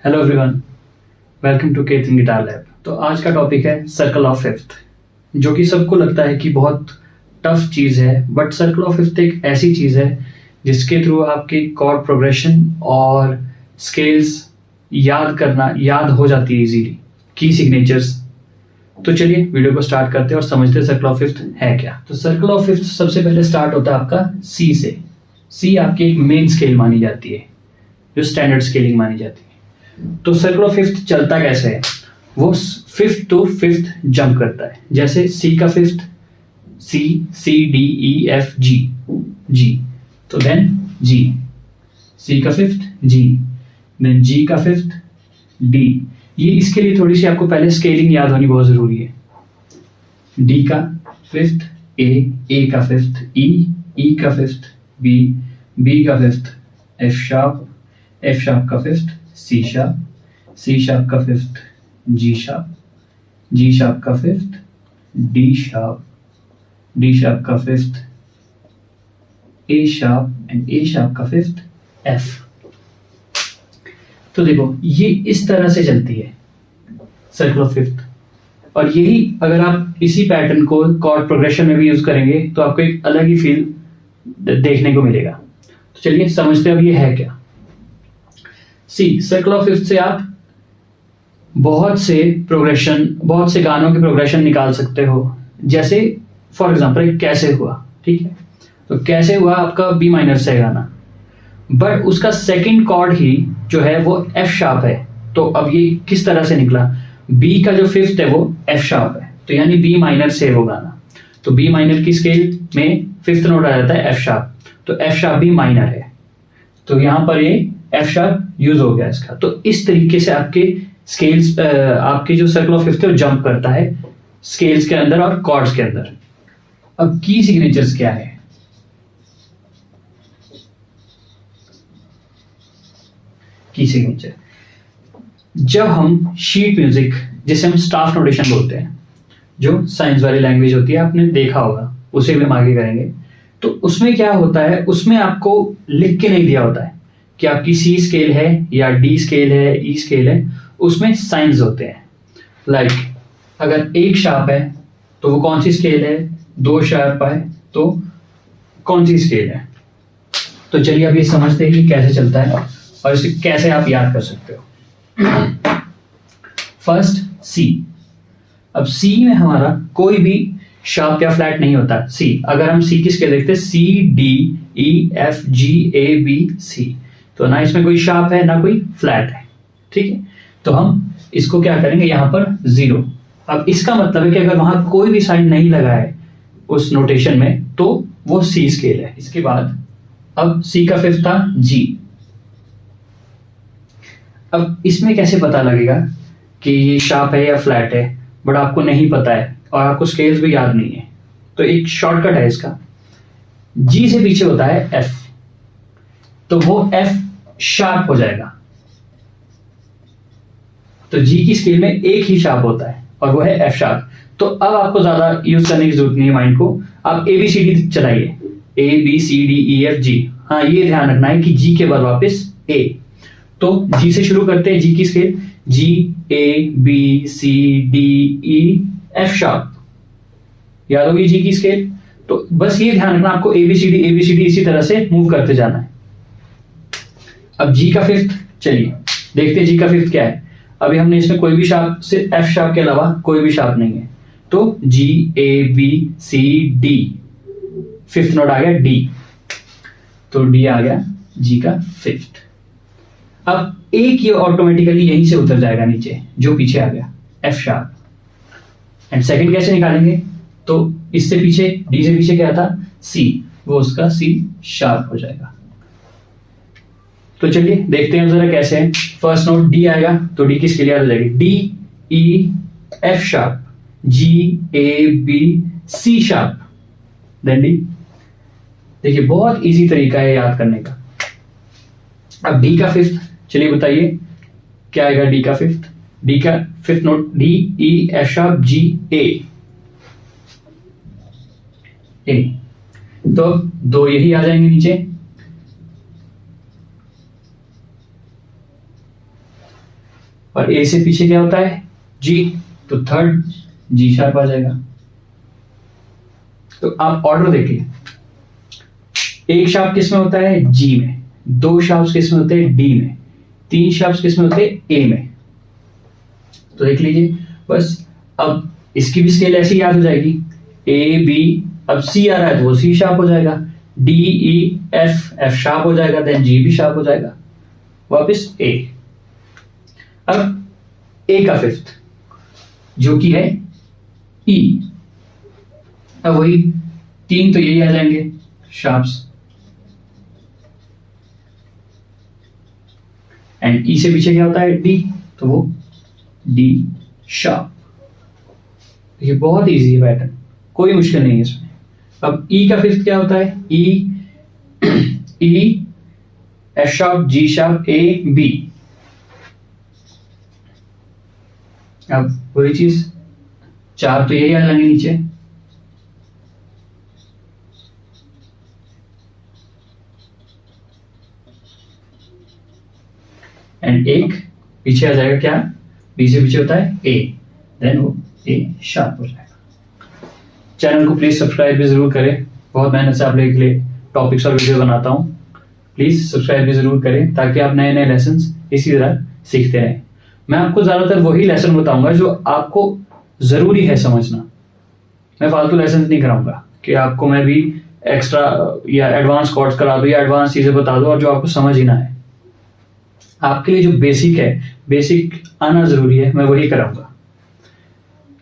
Hello everyone, welcome to Ketan guitar lab. तो आज का टॉपिक है सर्कल ऑफ फिफ्थ, जो कि सबको लगता है कि बहुत टफ चीज़ है, बट सर्कल ऑफ फिफ्थ एक ऐसी चीज़ है जिसके थ्रू आपकी कॉर्ड प्रोग्रेशन और स्केल्स याद हो जाती है इजीली, की सिग्नेचर्स। तो चलिए वीडियो को स्टार्ट करते हैं और समझते हैं सर्कल ऑफ फिफ्थ है क्या। तो सर्कल ऑफ फिफ्थ सबसे पहले स्टार्ट होता है आपका सी से। सी आपकी एक मेन स्केल मानी जाती है, जो स्टैंडर्ड स्केलिंग मानी जाती है। तो सर्कल ऑफ फिफ्थ चलता कैसे है? वो फिफ्थ टू फिफ्थ जंप करता है। जैसे सी का fifth C, C D E F G, G, तो देन जी, सी का फिफ्थ जी, देन जी का फिफ्थ डी। ये इसके लिए थोड़ी सी आपको पहले स्केलिंग याद होनी बहुत जरूरी है। डी का फिफ्थ ए का फिफ्थ ई का फिफ्थ बी का फिफ्थ एफ शार्प का फिफ्थ सी शार्प का फिफ्थ जी शार्प का फिफ्थ डी शार्प का फिफ्थ ए शार्प का फिफ्थ एफ। तो देखो ये इस तरह से चलती है सर्कल ऑफ फिफ्थ, और यही अगर आप इसी पैटर्न को कॉर्ड प्रोग्रेशन में भी यूज करेंगे तो आपको एक अलग ही फील देखने को मिलेगा। तो चलिए समझते हैं अब ये है क्या। सी सर्कल ऑफ फिफ्थ से आप बहुत से गानों के प्रोग्रेशन निकाल सकते हो। जैसे फॉर एग्जांपल एक कैसे हुआ, ठीक है, तो कैसे हुआ आपका बी माइनर से गाना, बट उसका सेकंड कॉर्ड ही जो है वो एफ शार्प है। तो अब ये किस तरह से निकला? बी का जो फिफ्थ है वो एफ शार्प है, तो यानी बी माइनर से है वो गाना। तो बी माइनर की स्केल में फिफ्थ नोट आ जाता है एफ शार्प, तो एफ शार्प भी माइनर है, तो यहां पर ये एफ शार्प यूज हो गया इसका। तो इस तरीके से आपके स्केल्स आपके जो सर्कल ऑफ फिफ्थ है वो जंप करता है स्केल्स के अंदर और कॉर्ड्स के अंदर। अब की सिग्नेचर्स क्या है? की सिग्नेचर, जब हम शीट म्यूजिक, जिसे हम स्टाफ नोटेशन बोलते हैं, जो साइंस वाली लैंग्वेज होती है, आपने देखा होगा, उसे भी हम आगे करेंगे। तो उसमें क्या होता है, उसमें आपको लिख के नहीं दिया होता है कि आपकी सी स्केल है या डी स्केल है, ई स्केल है, उसमें साइंस होते हैं। लाइक अगर एक शार्प है तो वो कौन सी स्केल है, दो शार्प है तो कौन सी स्केल है। तो चलिए अब ये समझते हैं कि कैसे चलता है और इसे कैसे आप याद कर सकते हो। फर्स्ट सी। अब सी में हमारा कोई भी शार्प या फ्लैट नहीं होता। सी, अगर हम सी की स्केल देखते हैं, C D E F G A B C, तो ना इसमें कोई शार्प है ना कोई फ्लैट है, ठीक है। तो हम इसको क्या करेंगे, यहां पर 0। अब इसका मतलब है कि अगर वहां कोई भी साइन नहीं लगा है उस नोटेशन में तो वो सी स्केल है। इसके बाद अब सी का फिफ्थ था जी। अब इसमें कैसे पता लगेगा कि ये शार्प है या फ्लैट है, बट आपको नहीं पता है और आपको स्केल्स भी याद नहीं है, तो एक शॉर्टकट है इसका। जी से पीछे होता है एफ, तो वो एफ शार्प हो जाएगा। तो जी की स्केल में एक ही शार्प होता है और वो है एफ शार्प। तो अब आपको ज्यादा यूज करने की जरूरत नहीं है माइंड को, आप ए बी सी डी चलाइए, A B C D E F G. हाँ, ये ध्यान रखना है कि जी के बाद वापस ए। तो जी से शुरू करते हैं, जी की scale G A B C D E F sharp, याद होगी जी की स्केल। तो बस ये ध्यान रखना आपको ए बी सी डी इसी तरह से मूव करते जाना है। अब जी का फिफ्थ, चलिए देखते हैं जी का फिफ्थ क्या है। अभी हमने इसमें कोई भी शार्प से एफ शार्प के अलावा कोई भी शार्प नहीं है, तो G A B C D, fifth note आ गया डी, तो डी आ गया जी का फिफ्थ। अब एक ये ऑटोमेटिकली यहीं से उतर जाएगा नीचे, जो पीछे आ गया एफ शार्प। एंड सेकंड कैसे निकालेंगे, तो इससे पीछे डी से पीछे क्या था सी, वो उसका सी शार्प हो जाएगा। तो चलिए देखते हैं जरा कैसे है। फर्स्ट नोट डी आएगा तो डी की स्केल याद हो जाएगी, D E F sharp G A B C sharp, then D. देखिए बहुत इजी तरीका है याद करने का। अब डी का फिफ्थ, चलिए बताइए क्या आएगा डी का फिफ्थ। डी का fifth note D E F sharp G A, तो दो यही आ जाएंगे नीचे। और ए से पीछे क्या होता है जी, तो थर्ड जी शार्प आ जाएगा। तो आप ऑर्डर देखिए, एक शार्प किस में होता है जी में, दो शार्प किस में होते हैं डी में, तीन शार्प किस में होते हैं ए में। तो देख लीजिए बस, अब इसकी भी स्केल ऐसी याद हो जाएगी, ए बी, अब सी आ रहा है तो वो सी शार्प हो जाएगा, D E F, F sharp हो जाएगा, देन जी भी शार्प हो जाएगा, वापस ए। अब ए का फिफ्थ जो कि है ई, अब वही तीन तो यही आ जाएंगे शार्प्स, एंड ई से पीछे क्या होता है डी, तो वो डी शार्प। ये बहुत इजी है पैटर्न, कोई मुश्किल नहीं है इसमें। अब ई का फिफ्थ क्या होता है, E E F sharp G sharp A B. अब वही चीज, चार तो यही आ जाएंगे नीचे, एंड एक पीछे आ जाएगा क्या, बी से पीछे होता है ए, देन वो ए शार्प हो जाएगा। चैनल को प्लीज सब्सक्राइब भी जरूर करें, बहुत मेहनत से आप लोगों के लिए टॉपिक्स और वीडियो बनाता हूँ। प्लीज सब्सक्राइब भी जरूर करें ताकि आप नए नए लेसन इसी तरह सीखते रहें। मैं आपको ज्यादातर वही लेसन बताऊंगा जो आपको जरूरी है समझना। मैं फालतू लेसन नहीं कराऊंगा कि आपको मैं भी एक्स्ट्रा या एडवांस कोर्स करा दूं या एडवांस चीजें बता दूं और जो आपको समझ ही ना है। आपके लिए जो बेसिक है, बेसिक आना जरूरी है, मैं वही कराऊंगा।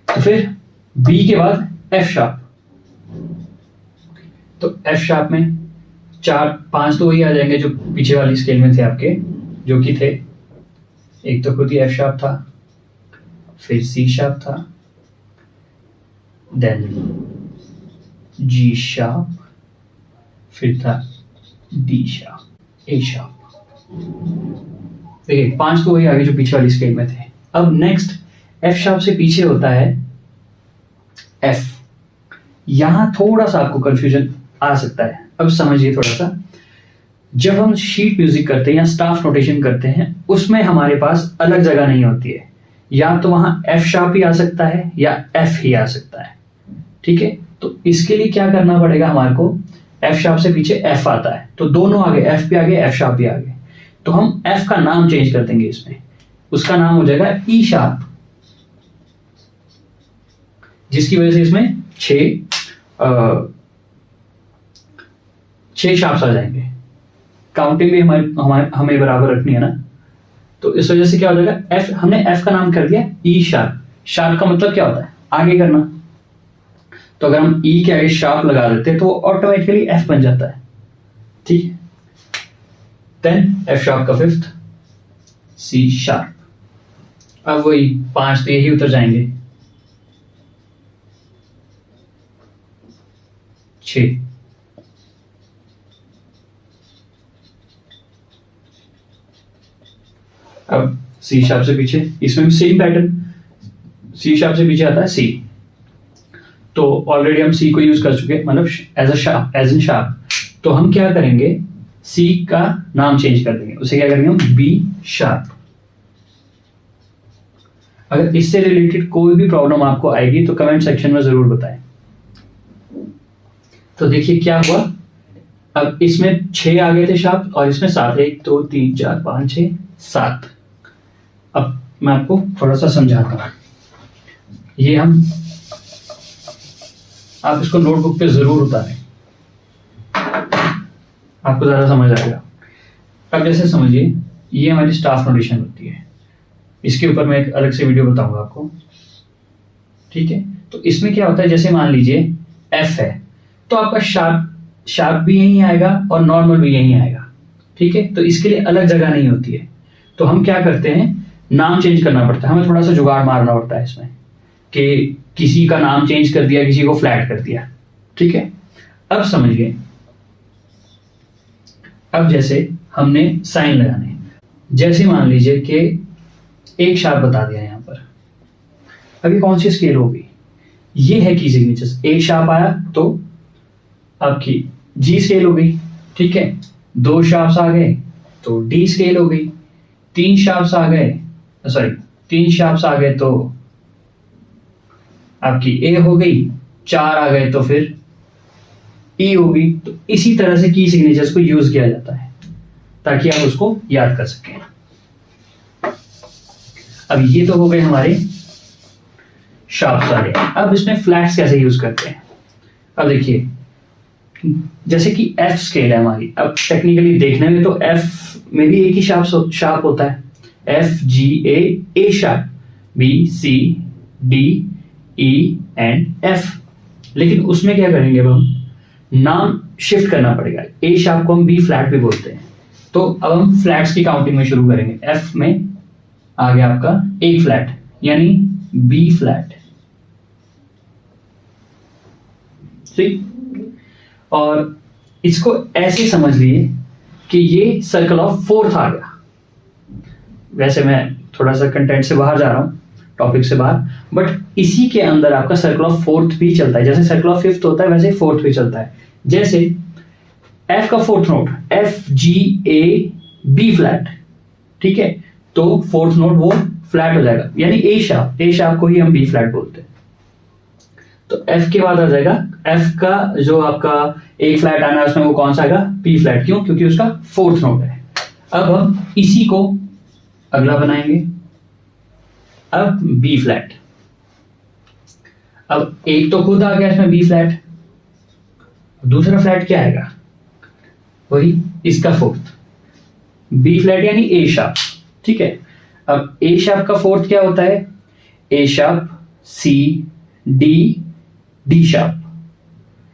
तो फिर बी के बाद एफ शार्प, तो एफ शार्प में चार पांच तो वही आ जाएंगे जो पीछे वाली स्केल में थे आपके, जो कि थे, एक तो खुद ही एफ शार्प था, फिर सी शार्प था, देन जी शार्प, फिर था डी शार्प, ए शार्प। देखिए पांच तो वही आगे जो पीछे वाली स्केल में थे। अब नेक्स्ट एफ शार्प से पीछे होता है एफ। यहां थोड़ा सा आपको कंफ्यूजन आ सकता है, अब समझिए थोड़ा सा। जब हम शीट म्यूजिक करते हैं या स्टाफ नोटेशन करते हैं, उसमें हमारे पास अलग जगह नहीं होती है, या तो वहां एफ शार्प ही आ सकता है या एफ ही आ सकता है, ठीक है। तो इसके लिए क्या करना पड़ेगा हमारे को, एफ शार्प से पीछे एफ आता है तो दोनों आगे, एफ भी आगे एफ शार्प भी आगे, तो हम एफ का नाम चेंज कर देंगे इसमें, उसका नाम हो जाएगा ई शार्प, जिसकी वजह से इसमें छह शार्प्स आ जाएंगे। काउंटिंग भी हमें बराबर रखनी है ना, तो इस वजह से क्या हो जाएगा, एफ हमने एफ का नाम कर दिया ई शार्प। शार्प का मतलब क्या होता है, आगे करना, तो अगर हम ई के आगे शार्प लगा देते हैं तो ऑटोमेटिकली एफ बन जाता है, ठीक है। देन एफ शार्प का फिफ्थ सी शार्प। अब वही पांच तो यही उतर जाएंगे, छह, अब सी शार्प से पीछे, इसमें भी सेम पैटर्न, सी शार्प से पीछे आता है सी, तो ऑलरेडी हम सी को यूज कर चुके, मतलब as a sharp, as in sharp. तो हम क्या करेंगे, सी का नाम चेंज कर देंगे, उसे क्या करेंगे हम बी शार्प। अगर इससे रिलेटेड कोई भी प्रॉब्लम आपको आएगी तो कमेंट सेक्शन में जरूर बताएं। तो देखिए क्या हुआ, अब इसमें 6 आ गए थे शार्प और इसमें 7, 1 2 3 4 5 6 7। अब मैं आपको थोड़ा सा समझाता हूं, ये हम, आप इसको नोटबुक पे जरूर उतारें, आपको ज्यादा समझ आएगा। अब जैसे समझिए, ये हमारी स्टाफ नोटेशन होती है, इसके ऊपर मैं एक अलग से वीडियो बताऊंगा आपको, ठीक है। तो इसमें क्या होता है, जैसे मान लीजिए एफ है तो आपका शार्प भी यहीं आएगा और नॉर्मल भी यहीं आएगा, ठीक है। तो इसके लिए अलग जगह नहीं होती है, तो हम क्या करते हैं, नाम चेंज करना पड़ता है, हमें थोड़ा सा जुगाड़ मारना पड़ता है इसमें, कि किसी का नाम चेंज कर दिया, किसी को फ्लैट कर दिया, ठीक है। अब समझिए, अब जैसे हमने साइन लगाने, जैसे मान लीजिए कि एक शार्प बता दिया यहां पर, अभी कौन सी स्केल होगी, ये है की सिग्नेचर्स। एक शार्प आया तो आपकी जी स्केल हो गई, ठीक है। 2 शार्प्स आ गए तो डी स्केल हो गई, 3 शार्प्स आ गए, सॉरी 3 शार्प्स आ गए तो आपकी ए हो गई, 4 आ गए तो फिर ई होगी। तो इसी तरह से की सिग्नेचर्स को यूज किया जाता है ताकि आप उसको याद कर सकें। अब ये तो हो गए हमारे शार्प्स वाले। अब इसमें फ्लैट्स कैसे यूज करते हैं। अब देखिए जैसे कि एफ स्केल है हमारी, अब टेक्निकली देखने में तो एफ में भी एक ही शार्प होता है, F G A sharp, B C D E and F. लेकिन उसमें क्या करेंगे अब हम, नाम शिफ्ट करना पड़ेगा। ए शार्प को हम बी फ्लैट भी बोलते हैं। तो अब हम फ्लैट्स की काउंटिंग में शुरू करेंगे। एफ में आ गया आपका एक फ्लैट यानी बी फ्लैट, ठीक। और इसको ऐसे समझ लिए कि ये सर्कल ऑफ फोर्थ आ गया। वैसे मैं थोड़ा सा कंटेंट से बाहर जा रहा हूं, टॉपिक से बाहर, बट इसी के अंदर आपका सर्कल ऑफ फोर्थ भी चलता है। जैसे सर्कल ऑफ फिफ्थ होता है वैसे फोर्थ भी चलता है। जैसे एफ का fourth note F G A B flat, ठीक है, तो फोर्थ नोट वो फ्लैट हो जाएगा यानी ए शार्प को ही हम बी फ्लैट बोलते हैं। तो एफ के बाद आ जाएगा, एफ का जो आपका एक फ्लैट आना है उसमें वो कौन सा आएगा, बी फ्लैट। क्यों? क्योंकि उसका फोर्थ नोट है। अब हम इसी को अगला बनाएंगे, अब बी फ्लैट। अब एक तो खुद आ गया इसमें बी फ्लैट, दूसरा फ्लैट क्या आएगा, वही इसका फोर्थ बी फ्लैट यानी ए शार्प, ठीक है। अब ए शार्प का फोर्थ क्या होता है, A sharp C D D sharp.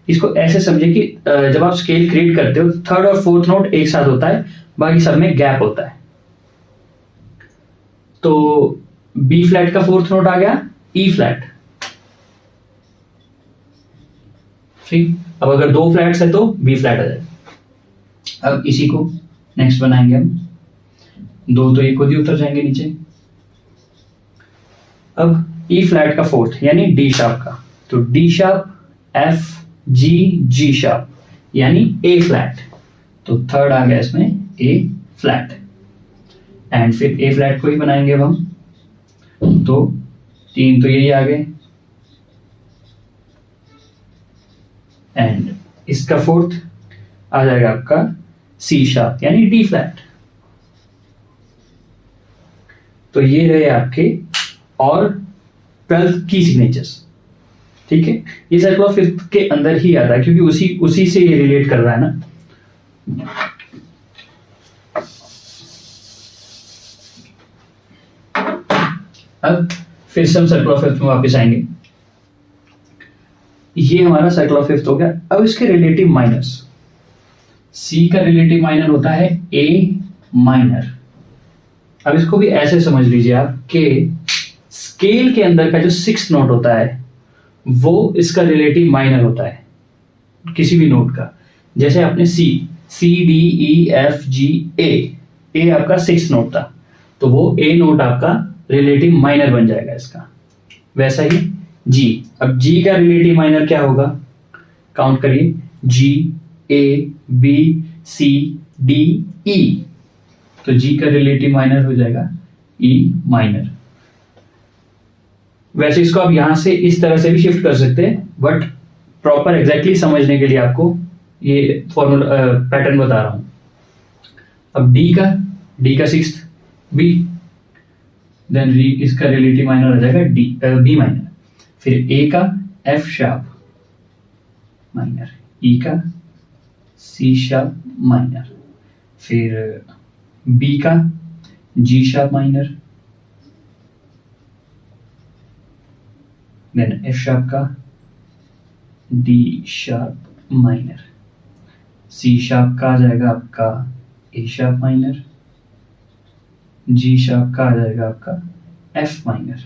इसको ऐसे समझे कि जब आप स्केल क्रिएट करते हो थर्ड और फोर्थ नोट एक साथ होता है, बाकी सब में गैप होता है। तो बी फ्लैट का फोर्थ नोट आ गया ई फ्लैट, ठीक। अब अगर 2 फ्लैट्स है तो बी फ्लैट आ जाएगा। अब इसी को नेक्स्ट बनाएंगे हम, 2 तो ये खुद ही उतर जाएंगे नीचे। अब ई फ्लैट का फोर्थ यानी डी शार्प का, तो D sharp F G G sharp यानी ए फ्लैट, तो थर्ड आ गया इसमें ए फ्लैट। एंड फिर ए फ्लैट को ही बनाएंगे अब हम, तो 3 तो यही आ गए। एंड इसका फोर्थ आ जाएगा आपका सी शार्प यानी डी फ्लैट। तो ये रहे आपके और 12th की सिग्नेचर्स, ठीक है। ये सर्कल ऑफ फिफ्थ के अंदर ही आता है क्योंकि उसी से ये रिलेट कर रहा है ना। अब फिर से हम सर्कल ऑफ फिफ्थ में वापस आएंगे। ये हमारा सर्कल ऑफ फिफ्थ हो गया। अब इसके रिलेटिव माइनर्स, सी का रिलेटिव माइनर होता है ए माइनर। अब इसको भी ऐसे समझ लीजिए आप कि स्केल के अंदर का जो 6th नोट होता है वो इसका रिलेटिव माइनर होता है किसी भी नोट का। जैसे आपने सी डी ई एफ जी ए आपका 6th नोट था, तो वो ए नोट आपका रिलेटिव माइनर बन जाएगा इसका। वैसा ही जी, अब जी का रिलेटिव माइनर क्या होगा, काउंट करिए, जी ए बी सी डी ई, तो जी का रिलेटिव माइनर हो जाएगा ई माइनर। वैसे इसको आप यहां से इस तरह से भी शिफ्ट कर सकते हैं, बट प्रॉपर एग्जैक्टली समझने के लिए आपको ये फॉर्मूला पैटर्न बता रहा हूं। अब डी का 6th बी, देन इसका रिलेटिव माइनर हो जाएगा डी बी माइनर। फिर ए का एफ शार्प माइनर, ई का सी शार्प माइनर, फिर बी का G sharp minor, then F sharp का D sharp minor, C sharp का आ जाएगा आपका A sharp minor, G sharp का आ जाएगा आपका F minor.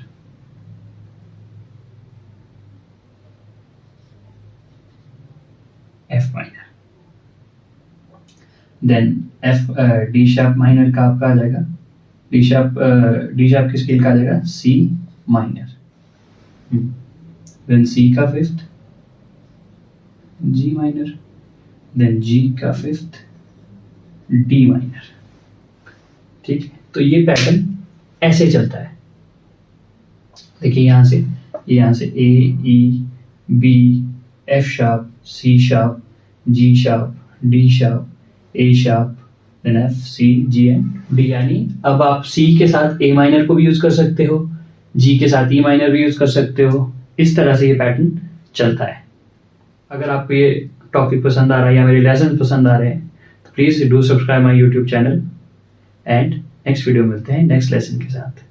F minor, then F D sharp minor का आपका आ जाएगा डी शार्प की स्केल का आ जाएगा सी माइनर, देन सी का 5th जी माइनर, देन जी का 5th डी माइनर, ठीक है। तो ये पैटर्न ऐसे चलता है। देखिए यहाँ से A E B F sharp C sharp G sharp D sharp A sharp then F C G and D. यानी अब आप सी के साथ ए माइनर को भी यूज कर सकते हो, जी के साथ ई माइनर भी यूज कर सकते हो। इस तरह से ये पैटर्न चलता है। अगर आपको ये टॉपिक पसंद आ रहा है या मेरे लेसन पसंद आ रहे हैं तो please do subscribe my YouTube channel and next video मिलते हैं नेक्स्ट लेसन के साथ।